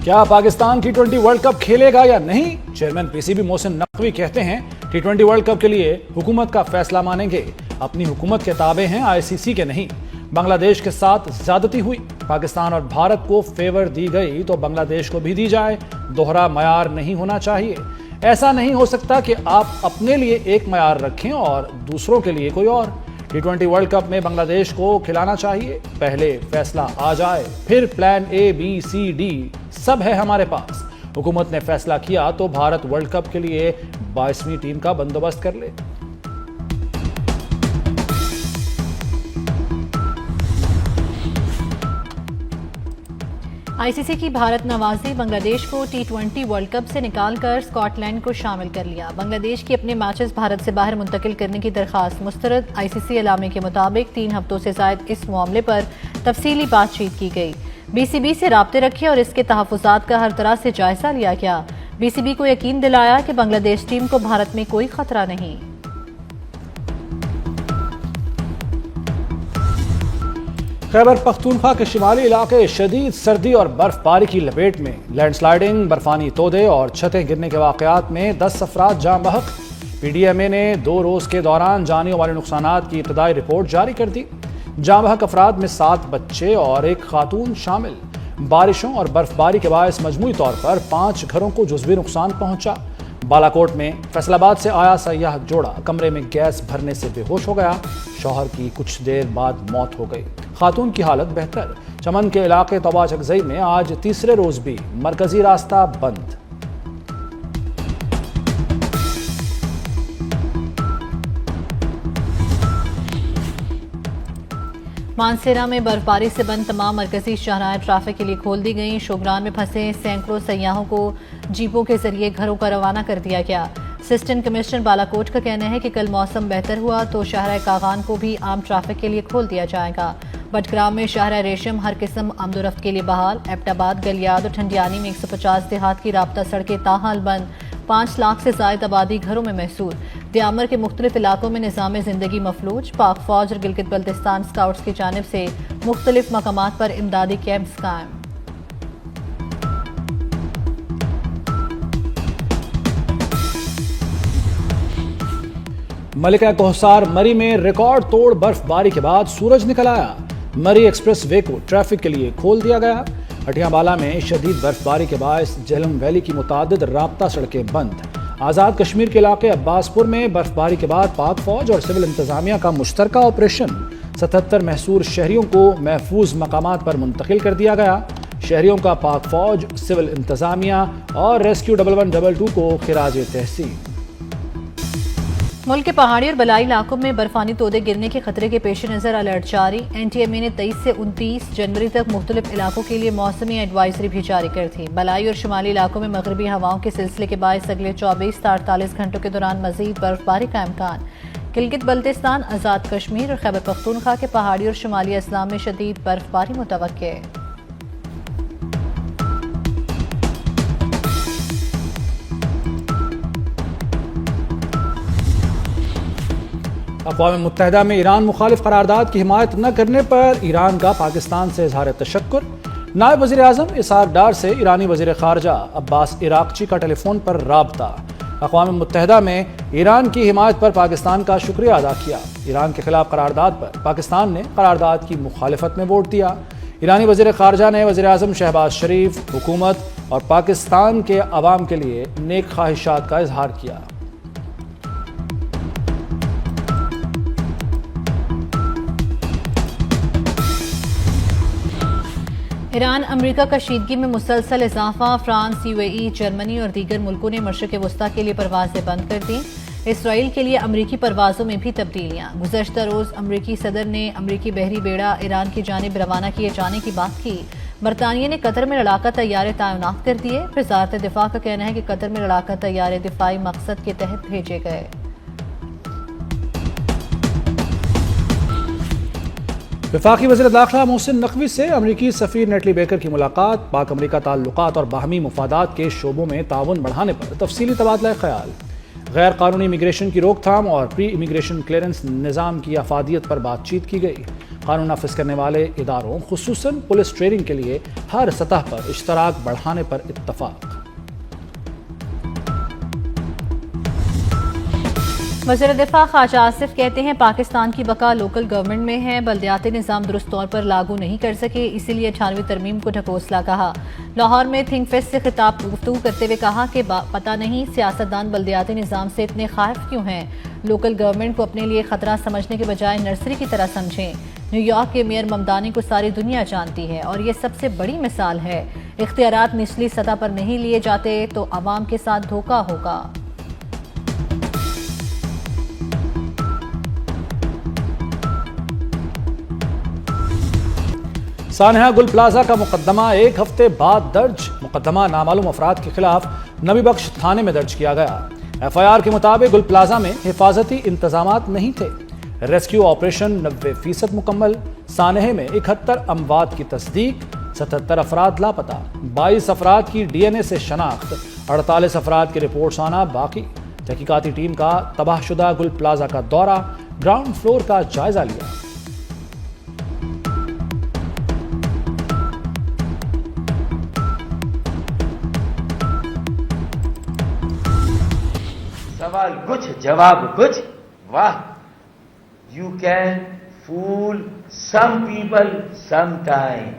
کیا Pakistan T20 world cup کھیلے گا یا نہیں؟ Chairman P C B Mohsin Naqvi کہتے ہیں T20 ورلڈ کپ کے لیے حکومت کا فیصلہ مانیں گے، اپنی حکومت کے تابع ہیں ICC کے نہیں۔ بنگلہ دیش کے ساتھ زیادتی ہوئی، پاکستان اور بھارت کو فیور دی گئی تو بنگلہ دیش کو بھی دی جائے، دوہرا معیار نہیں ہونا چاہیے۔ ایسا نہیں ہو سکتا کہ آپ اپنے لیے ایک معیار رکھیں اور دوسروں کے لیے کوئی اور۔ T20 ورلڈ کپ میں بنگلہ دیش کو کھلانا چاہیے، پہلے فیصلہ آ جائے پھر plan A B C D سب ہے ہمارے پاس۔ حکومت نے فیصلہ کیا تو بھارت ورلڈ کپ کے لیے 22ویں ٹیم کا بندوبست کر لے۔ ICC کی بھارت نوازی، بنگلہ دیش کو T20 ورلڈ کپ سے نکال کر اسکاٹ لینڈ کو شامل کر لیا۔ بنگلہ دیش کی اپنے میچز بھارت سے باہر منتقل کرنے کی درخواست مسترد۔ ICC اعلامیے کے مطابق 3 ہفتوں سے زائد اس معاملے پر تفصیلی بات چیت کی گئی۔ BCB سے رابطے رکھے اور اس کے تحفظات کا ہر طرح سے جائزہ لیا گیا۔ BCB کو یقین دلایا کہ بنگلہ دیش ٹیم کو بھارت میں کوئی خطرہ نہیں۔ خیبر پختونخوا کے شمالی علاقے شدید سردی اور برف باری کی لپیٹ میں، لینڈ سلائیڈنگ، برفانی تودے اور چھتیں گرنے کے واقعات میں 10 افراد جاں بحق۔ PDMA نے 2 روز کے دوران جانی و مالی نقصانات کی ابتدائی رپورٹ جاری کر دی۔ جاں بحق افراد میں 7 بچے اور 1 خاتون شامل۔ بارشوں اور برف باری کے باعث مجموعی طور پر 5 گھروں کو جزوی نقصان پہنچا۔ بالاکوٹ میں فیصل آباد سے آیا سیاح جوڑا کمرے میں گیس بھرنے سے بے ہوش ہو گیا، شوہر کی کچھ دیر بعد موت ہو گئی، خاتون کی حالت بہتر۔ چمن کے علاقے توبہ چکزئی میں آج تیسرے روز بھی مرکزی راستہ بند۔ مانسیرا میں برف باری سے بند تمام مرکزی شاہراہیں ٹریفک کے لیے کھول دی گئیں۔ شوگران میں پھنسے سینکڑوں سیاحوں کو جیپوں کے ذریعے گھروں کا روانہ کر دیا گیا۔ اسسٹنٹ کمشنر بالاکوٹ کا کہنا ہے کہ کل موسم بہتر ہوا تو شاہراہ کاغان کو بھی عام ٹریفک کے لیے کھول دیا جائے گا۔ بٹگرام میں شاہراہ ریشم ہر قسم آمد و رفت کے لیے بحال۔ ایبٹ آباد، گلیاد اور ٹھنڈیانی میں 150 دیہات کی رابطہ سڑکیں تاحال بند۔ 5 لاکھ سے زائد آبادی گھروں میں محصور۔ دیامر کے مختلف علاقوں میں نظام زندگی مفلوج۔ پاک فوج اور گلگت بلتستان اسکاؤٹس کی جانب سے مختلف مقامات پر امدادی کیمپس قائم۔ ملکہ کوہسار مری میں ریکارڈ توڑ برف باری کے بعد سورج نکل آیا۔ مری ایکسپریس وے کو ٹریفک کے لیے کھول دیا گیا۔ ہٹیاں بالا میں شدید برف باری کے باعث جہلم ویلی کی متعدد رابطہ سڑکیں بند۔ آزاد کشمیر کے علاقے عباس پور میں برف باری کے بعد پاک فوج اور سول انتظامیہ کا مشترکہ آپریشن، 77 محصور شہریوں کو محفوظ مقامات پر منتقل کر دیا گیا۔ شہریوں کا پاک فوج، سول انتظامیہ اور ریسکیو 1122 کو خراج تحسین۔ ملک کے پہاڑی اور بلائی علاقوں میں برفانی تودے گرنے کے خطرے کے پیش نظر الرٹ جاری۔ NTMA نے 23 سے 29 جنوری تک مختلف علاقوں کے لیے موسمی ایڈوائزری بھی جاری کر دی۔ بلائی اور شمالی علاقوں میں مغربی ہواؤں کے سلسلے کے باعث اگلے 24 تا 48 گھنٹوں کے دوران مزید برف باری کا امکان۔ گلگت بلتستان، آزاد کشمیر اور خیبر پختونخوا کے پہاڑی اور شمالی اضلاع میں شدید برف باری متوقع۔ اقوام متحدہ میں ایران مخالف قرارداد کی حمایت نہ کرنے پر ایران کا پاکستان سے اظہار تشکر۔ نائب وزیر اعظم اسحاق ڈار سے ایرانی وزیر خارجہ عباس عراقچی کا ٹیلی فون پر رابطہ۔ اقوام متحدہ میں ایران کی حمایت پر پاکستان کا شکریہ ادا کیا۔ ایران کے خلاف قرارداد پر پاکستان نے قرارداد کی مخالفت میں ووٹ دیا۔ ایرانی وزیر خارجہ نے وزیر اعظم شہباز شریف، حکومت اور پاکستان کے عوام کے لیے نیک خواہشات کا اظہار کیا۔ ایران امریکہ کشیدگی میں مسلسل اضافہ۔ فرانس، UAE، جرمنی اور دیگر ملکوں نے مشرق وسطیٰ کے لیے پروازیں بند کر دیں۔ اسرائیل کے لیے امریکی پروازوں میں بھی تبدیلیاں۔ گزشتہ روز امریکی صدر نے امریکی بحری بیڑا ایران کی جانب روانہ کیے جانے کی بات کی۔ برطانیہ نے قطر میں لڑاکا طیارے تعینات کر دیے۔ وزارت دفاع کا کہنا ہے کہ قطر میں لڑاکا طیارے دفاعی مقصد کے تحت بھیجے گئے۔ وفاقی وزیر داخلہ محسن نقوی سے امریکی سفیر نیٹلی بیکر کی ملاقات۔ پاک امریکہ تعلقات اور باہمی مفادات کے شعبوں میں تعاون بڑھانے پر تفصیلی تبادلہ خیال۔ غیر قانونی امیگریشن کی روک تھام اور پری امیگریشن کلیئرنس نظام کی افادیت پر بات چیت کی گئی۔ قانون نافذ کرنے والے اداروں خصوصاً پولیس ٹریننگ کے لیے ہر سطح پر اشتراک بڑھانے پر اتفاق۔ وزیر دفاع خواجہ آصف کہتے ہیں پاکستان کی بقا لوکل گورنمنٹ میں ہے، بلدیاتی نظام درست طور پر لاگو نہیں کر سکے، اسی لیے 98ویں ترمیم کو ڈھکوسلا کہا۔ لاہور میں تھنک فیسٹ سے خطاب گفتگو کرتے ہوئے کہا کہ پتہ نہیں سیاستدان بلدیاتی نظام سے اتنے خائف کیوں ہیں، لوکل گورنمنٹ کو اپنے لیے خطرہ سمجھنے کے بجائے نرسری کی طرح سمجھیں۔ نیو یارک کے میئر ممدانی کو ساری دنیا جانتی ہے اور یہ سب سے بڑی مثال ہے، اختیارات نچلی سطح پر نہیں لیے جاتے تو عوام کے ساتھ دھوکہ ہوگا۔ سانحہ گل پلازہ کا مقدمہ ایک ہفتے بعد درج، مقدمہ نامعلوم افراد کے خلاف نبی بخش تھانے میں درج کیا گیا۔ ایف آئی آر کے مطابق گل پلازہ میں حفاظتی انتظامات نہیں تھے، ریسکیو آپریشن 90% مکمل، سانحے میں 71 اموات کی تصدیق، 77 افراد لاپتہ، 22 افراد کی ڈی این اے سے شناخت، 48 افراد کی رپورٹس آنا باقی۔ تحقیقاتی ٹیم کا تباہ شدہ گل پلازہ کا دورہ، گراؤنڈ فلور کا جائزہ لیا۔ سوال کچھ جواب کچھ، واہ، you can fool some people some time,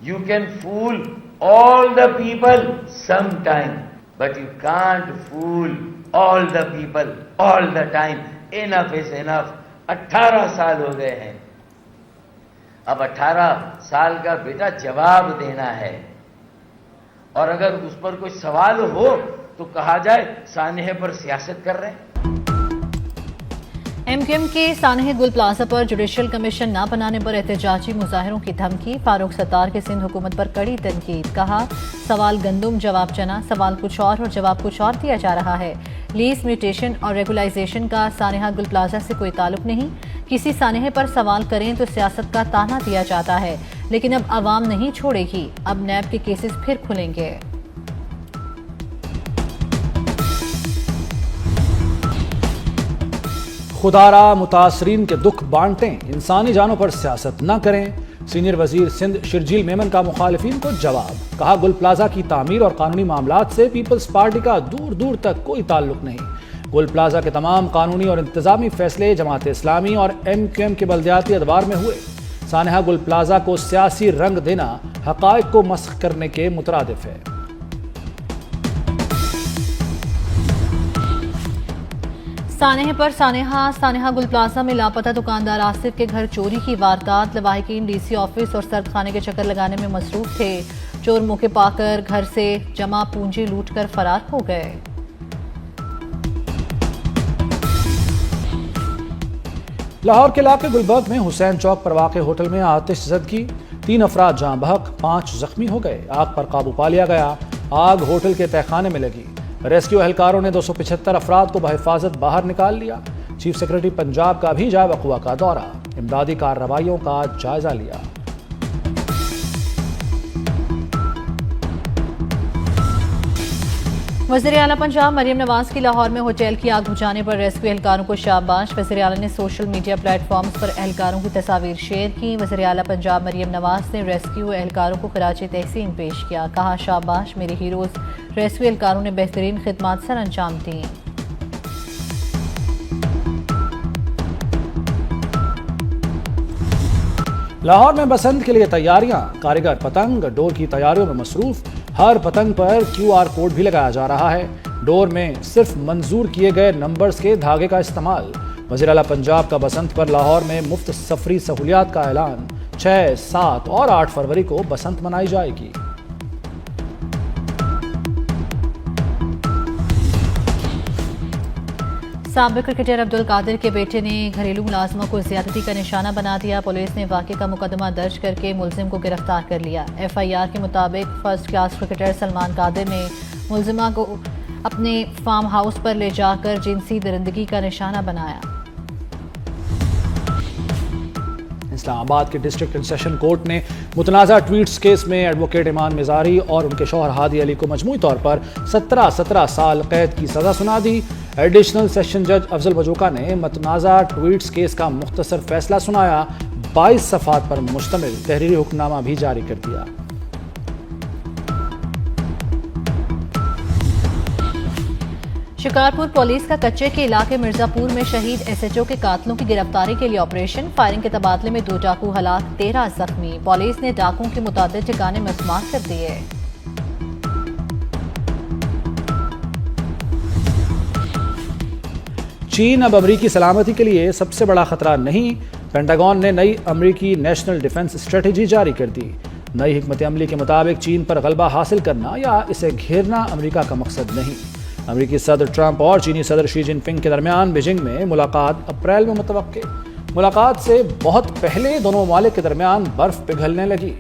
you can fool all the people some time, but you can't fool all the people all the time. Enough is enough. 18 سال ہو گئے ہیں، اب 18 سال کا بیٹا جواب دینا ہے، اور اگر اس پر کوئی سوال ہو تو کہا جائے سانحے پر سیاست کر رہے ہیں۔ ایم کیو ایم کے سانحہ گل پلازہ پر جوڈیشل کمیشن نہ بنانے پر احتجاجی مظاہروں کی دھمکی، فاروق ستار کی سندھ حکومت پر کڑی تنقید، کہا سوال گندم جواب چنا، سوال کچھ اور جواب کچھ اور دیا جا رہا ہے۔ لیز میوٹیشن اور ریگولائزیشن کا سانحہ گل پلازہ سے کوئی تعلق نہیں، کسی سانحے پر سوال کریں تو سیاست کا تانا دیا جاتا ہے، لیکن اب عوام نہیں چھوڑے گی، اب نیب کے کیسز پھر کھلیں گے۔ خدارا متاثرین کے دکھ بانٹیں، انسانی جانوں پر سیاست نہ کریں، سینئر وزیر سندھ شرجیل میمن کا مخالفین کو جواب، کہا گل پلازہ کی تعمیر اور قانونی معاملات سے پیپلز پارٹی کا دور دور تک کوئی تعلق نہیں۔ گل پلازہ کے تمام قانونی اور انتظامی فیصلے جماعت اسلامی اور ایم کیو ایم کے بلدیاتی ادوار میں ہوئے۔ سانحہ گل پلازہ کو سیاسی رنگ دینا حقائق کو مسخ کرنے کے مترادف ہے۔ سانحہ پر سانحہ گل پلازہ میں لاپتہ دکاندار آصف کے گھر چوری کی واردات، لواحقین ڈی سی آفس اور سرد خانے کے چکر لگانے میں مصروف تھے، چور موقع پا کر گھر سے جمع پونجی لوٹ کر فرار ہو گئے۔ لاہور کے علاقے گلبرگ میں حسین چوک پر واقع ہوٹل میں آتش زدگی، 3 افراد جاں بحق، 5 زخمی ہو گئے، آگ پر قابو پا لیا گیا۔ آگ ہوٹل کے تہخانے میں لگی، ریسکیو اہلکاروں نے 275 افراد کو بحفاظت باہر نکال لیا۔ چیف سیکرٹری پنجاب کا بھی جائے وقوع کا دورہ، امدادی کارروائیوں کا جائزہ لیا۔ وزیر اعلیٰ پنجاب مریم نواز کی لاہور میں ہوٹل کی آگ بجھانے پر ریسکیو اہلکاروں کو شاباش، وزیر اعلیٰ نے سوشل میڈیا پلیٹ فارمز پر اہلکاروں کی تصاویر شیئر کی۔ وزیر اعلیٰ پنجاب مریم نواز نے ریسکیو اہلکاروں کو خراج تحسین پیش کیا، کہا شاباش میرے ہیروز، ریسکیو اہلکاروں نے بہترین خدمات سر انجام دیں۔ لاہور میں بسنت کے لیے تیاریاں، کاریگر پتنگ ڈور کی تیاریوں میں مصروف، ہر پتنگ پر QR کوڈ بھی لگایا جا رہا ہے، ڈور میں صرف منظور کیے گئے نمبرز کے دھاگے کا استعمال۔ وزیر اعلیٰ پنجاب کا بسنت پر لاہور میں مفت سفری سہولیات کا اعلان، 6، 7 اور 8 فروری کو بسنت منائی جائے گی۔ سابق کرکٹر عبدالقادر کے بیٹے نے گھریلو ملازموں کو زیادتی کا نشانہ بنا دیا، پولیس نے واقعے کا مقدمہ درج کر کے ملزم کو گرفتار کر لیا۔ FIR کے مطابق فرسٹ کلاس کرکٹر سلمان قادر نے ملزمہ کو اپنے فارم ہاؤس پر لے جا کر جنسی درندگی کا نشانہ بنایا۔ اسلام آباد کے ڈسٹرکٹ اینڈ سیشن کورٹ نے متنازع ٹویٹس کیس میں ایڈوکیٹ ایمان مزاری اور ان کے شوہر ہادی علی کو مجموعی طور پر 17 سال قید کی سزا سنا دی۔ ایڈیشنل سیشن جج افضل بجوکا نے متنازع ٹویٹس کیس کا مختصر فیصلہ سنایا، 22 صفحات پر مشتمل تحریری حکم نامہ بھی جاری کر دیا۔ شکارپور پولیس کا کچے کے علاقے مرزا پور میں شہید ایس ایچ او کے قاتلوں کی گرفتاری کے لیے آپریشن، فائرنگ کے تبادلے میں 2 ڈاکو ہلاک، 13 زخمی، پولیس نے ڈاکوؤں کے متعدد ٹھکانے مسمار کر دیے۔ چین اب امریکی سلامتی کے لیے سب سے بڑا خطرہ نہیں، پینٹاگون نے نئی امریکی نیشنل ڈیفنس اسٹریٹجی جاری کر دی۔ نئی حکمت عملی کے مطابق چین پر غلبہ حاصل کرنا یا اسے گھیرنا امریکہ کا مقصد نہیں۔ امریکی صدر ٹرمپ اور چینی صدر شی جن پنگ کے درمیان بیجنگ میں ملاقات اپریل میں متوقع۔ ملاقات سے بہت پہلے دونوں ممالک کے درمیان برف پگھلنے لگی۔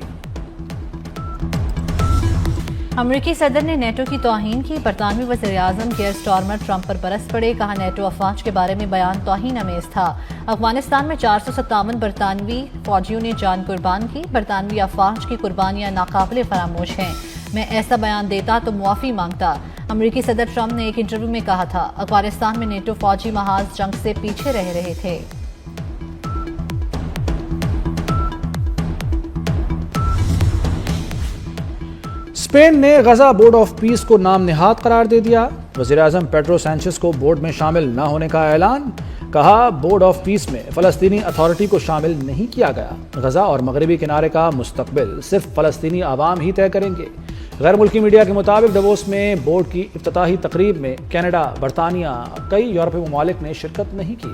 امریکی صدر نے نیٹو کی توہین کی، برطانوی وزیر اعظم کیئر سٹارمر ٹرمپ پر برس پڑے، کہا نیٹو افواج کے بارے میں بیان توہین آمیز تھا۔ افغانستان میں 457 برطانوی فوجیوں نے جان قربان کی، برطانوی افواج کی قربانیاں ناقابل فراموش ہیں، میں ایسا بیان دیتا تو معافی مانگتا۔ امریکی صدر ٹرمپ نے ایک انٹرویو میں کہا تھا افغانستان میں نیٹو فوجی محاذ جنگ سے پیچھے رہ رہے تھے۔ اسپین نے غزہ بورڈ آف پیس کو نام نہاد قرار دے دیا، وزیر اعظم پیڈرو سینچز کو بورڈ میں شامل نہ ہونے کا اعلان، کہا بورڈ آف پیس میں فلسطینی اتھارٹی کو شامل نہیں کیا گیا، غزہ اور مغربی کنارے کا مستقبل صرف فلسطینی عوام ہی طے کریں گے۔ غیر ملکی میڈیا کے مطابق ڈیووس میں بورڈ کی افتتاحی تقریب میں کینیڈا، برطانیہ، کئی یورپی ممالک نے شرکت نہیں کی۔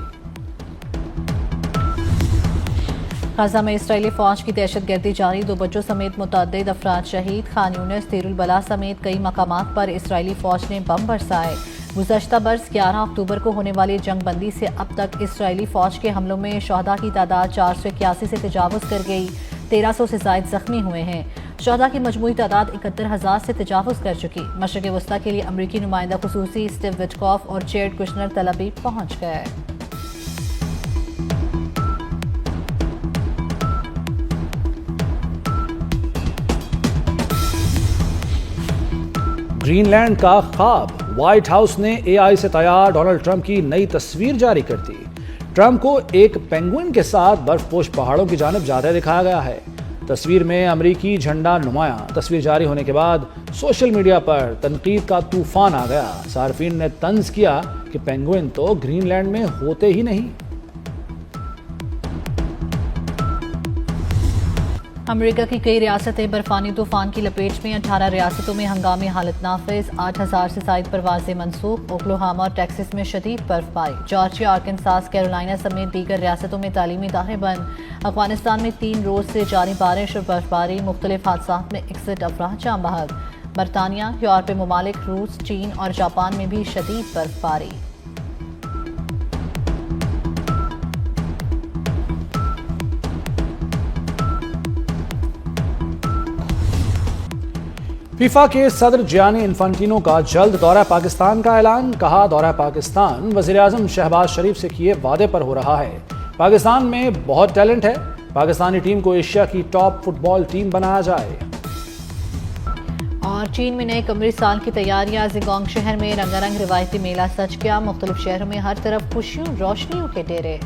غزہ میں اسرائیلی فوج کی دہشت گردی جاری، 2 بچوں سمیت متعدد افراد شہید، خان یونس، دیر البلا سمیت کئی مقامات پر اسرائیلی فوج نے بم برسائے۔ گزشتہ برس 11 اکتوبر کو ہونے والی جنگ بندی سے اب تک اسرائیلی فوج کے حملوں میں شہداء کی تعداد 481 سے تجاوز کر گئی، 1300 سے زائد زخمی ہوئے ہیں۔ شہداء کی مجموعی تعداد 71,000 سے تجاوز کر چکی۔ مشرق وسطیٰ کے لیے امریکی نمائندہ خصوصی اسٹیو وٹکاف اور جیرڈ کشنر تل ابیب پہنچ گئے۔ گرین لینڈ کا خواب، وائٹ ہاؤس نے اے آئی سے تیار ڈونلڈ ٹرمپ کی نئی تصویر جاری کر دی۔ ٹرمپ کو ایک پینگوئن کے ساتھ برف پوش پہاڑوں کی جانب جاتے دکھایا گیا ہے۔ تصویر میں امریکی جھنڈا نمایاں۔ تصویر جاری ہونے کے بعد سوشل میڈیا پر تنقید کا طوفان آ گیا۔ صارفین نے طنز کیا کہ پینگوئن تو گرین لینڈ میں ہوتے ہی نہیں۔ امریکہ کی کئی ریاستیں برفانی طوفان کی لپیٹ میں، 18 ریاستوں میں ہنگامی حالت نافذ، 8,000 سے زائد پروازیں منسوخ، اوکلاہوما اور ٹیکساس میں شدید برف باری، جارجیا، آرکنساس، کیرولائنا سمیت دیگر ریاستوں میں تعلیمی ادارے بند۔ افغانستان میں 3 روز سے جاری بارش اور برفباری، مختلف حادثات میں 61 افراد جاں بحق۔ برطانیہ، یورپی ممالک، روس، چین اور جاپان میں بھی شدید برف باری۔ فیفا کے صدر جیانی انفانٹینو کا جلد دورہ پاکستان کا اعلان، کہا دورہ پاکستان وزیر اعظم شہباز شریف سے کیے وعدے پر ہو رہا ہے۔ پاکستان میں بہت ٹیلنٹ ہے، پاکستانی ٹیم کو ایشیا کی ٹاپ فٹ بال ٹیم بنایا جائے۔ اور چین میں نئے قمری سال کی تیاریاں، زنگونگ شہر میں رنگا رنگ روایتی میلہ سج گیا، مختلف شہروں میں ہر طرف خوشیوں روشنیوں کے ڈیرے۔